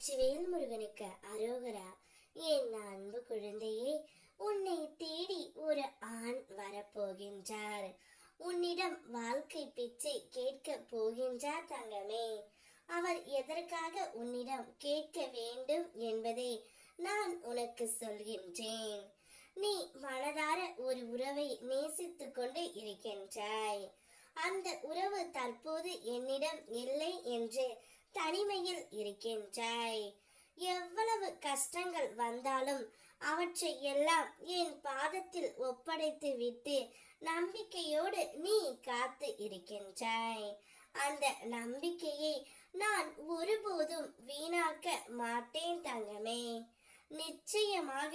வெற்றிவேல் முருகனுக்கு அரோகரா. என் அன்பு குழந்தையே, உன்னை தேடி ஒரு ஆண் வரப்போகின்றார். உன்னிடம் வாழ்க்கை பிச்சை கேட்க போகின்றார் தங்கமே. அவர் எதற்காக உன்னிடம் கேட்க வேண்டும் என்பதை நான் உனக்கு சொல்கின்றேன். நீ மனதார ஒரு உறவை நேசித்துக் கொண்டு இருக்கின்றாய். அந்த உறவு தற்போது என்னிடம் இல்லை என்று தனிமையில் இருக்கின்றாய். எவ்வளவு கஷ்டங்கள் வந்தாலும் அவற்றை எல்லாம் என் பாதத்தில் ஒப்படைத்து விட்டு நம்பிக்கையோடு நீ காத்து இருக்கின்றாய். அந்த நம்பிக்கையை நான் ஒருபோதும் வீணாக்க மாட்டேன் தங்கமே. நிச்சயமாக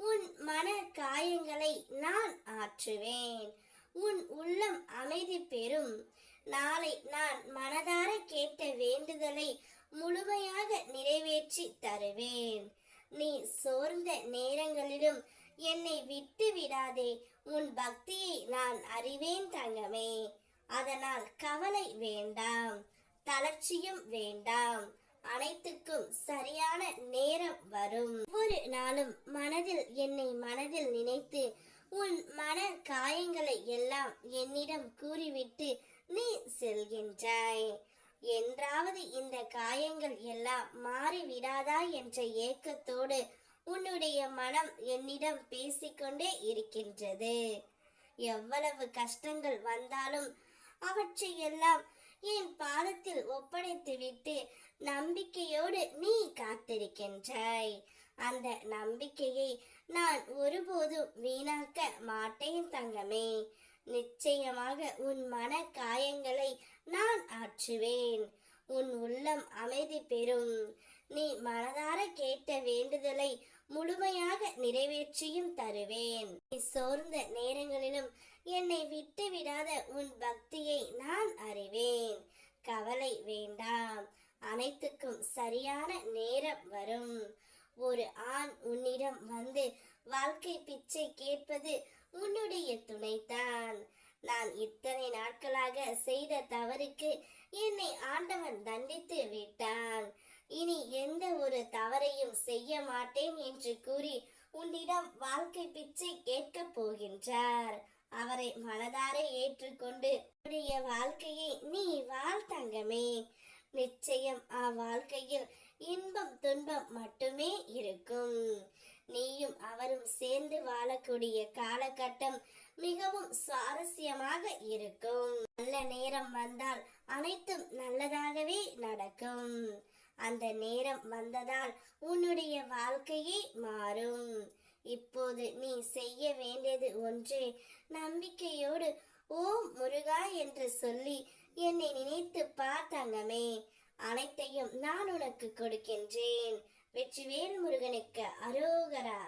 உன் மன காயங்களை நான் ஆற்றுவேன். உன் உள்ளம் அமைதி பெறும். நாளை நான் மனதார கேட்ட வேண்டுதலை முழுமையாக நிறைவேற்றி தருவேன். நீ சோர்ந்த நேரங்களிலும் என்னை விட்டு விடாதே. உன் பக்தியை நான் அறிவேன் தங்கமே. அதனால் கவலை வேண்டாம், தளர்ச்சியும் வேண்டாம். அனைத்துக்கும் சரியான நேரம் வரும். ஒவ்வொரு நாளும் மனதில் நினைத்து உன் மன காயங்களை எல்லாம் என்னிடம் கூறிவிட்டு நீ செல்கின்றாய். என்றாவது இந்த காயங்கள் எல்லாம் மாறிவிடாதா என்ற ஏக்கத்தோடு உன்னுடைய மனம் என்னிடம் பேசிக்கொண்டே இருக்கின்றது. எவ்வளவு கஷ்டங்கள் வந்தாலும் அவற்றை எல்லாம் என் பாதத்தில் ஒப்படைத்து விட்டு நம்பிக்கையோடு நீ காத்திருக்கின்றாய். அந்த நம்பிக்கையை நான் ஒருபோதும் வீணாக்க மாட்டேன் தங்கமே. நிச்சயமாக உன் மன காயங்களை நான் ஆற்றுவேன். உன் உள்ளம் அமைதி பெறும். நீ மனதார கேட்ட வேண்டுதலை முழுமையாக நிறைவேற்றியும் தருவேன். நீ சோர்ந்த நேரங்களிலும் என்னை விட்டு விடாத உன் பக்தியை நான் அறிவேன். கவலை வேண்டாம், அனைத்துக்கும் சரியான நேரம் வரும். ஒரு ஆண் உன்னிடம் வந்து வாழ்க்கை பிச்சை கேட்பது உன்னுடைய துணைதான். நான் இத்தனை நாட்களாக செய்த தவறுக்கு என்னை ஆண்டவன் தண்டித்து விட்டான். இனி எந்த ஒரு தவறையும் செய்ய மாட்டேன் என்று கூறி உன்னிடம் வாழ்க்கை பிச்சை கேட்க போகின்றார். அவரை மனதார ஏற்றுக்கொண்டு உன்னுடைய வாழ்க்கையை நீ வாழ் தங்கமே. நிச்சயம் அவ்வாழ்க்கையில் இன்பம் துன்பம் மட்டுமே இருக்கும். நீயும் அவரும் சேர்ந்து வாழக்கூடிய காலகட்டம் மிகவும் சுவாரஸ்யமாக இருக்கும். நல்ல நேரம் வந்தால் அனைத்தும் நல்லதாகவே நடக்கும். அந்த நேரம் வந்ததால் உன்னுடைய வாழ்க்கையே மாறும். இப்போது நீ செய்ய வேண்டியது ஒன்றே. நம்பிக்கையோடு ஓம் முருகா என்று சொல்லி என்னை நினைத்து பார்த்தங்கமே. அனைத்தையும் நான் உனக்கு கொடுக்கின்றேன். வெற்றிவேல் முருகனுக்கு அரோகரா.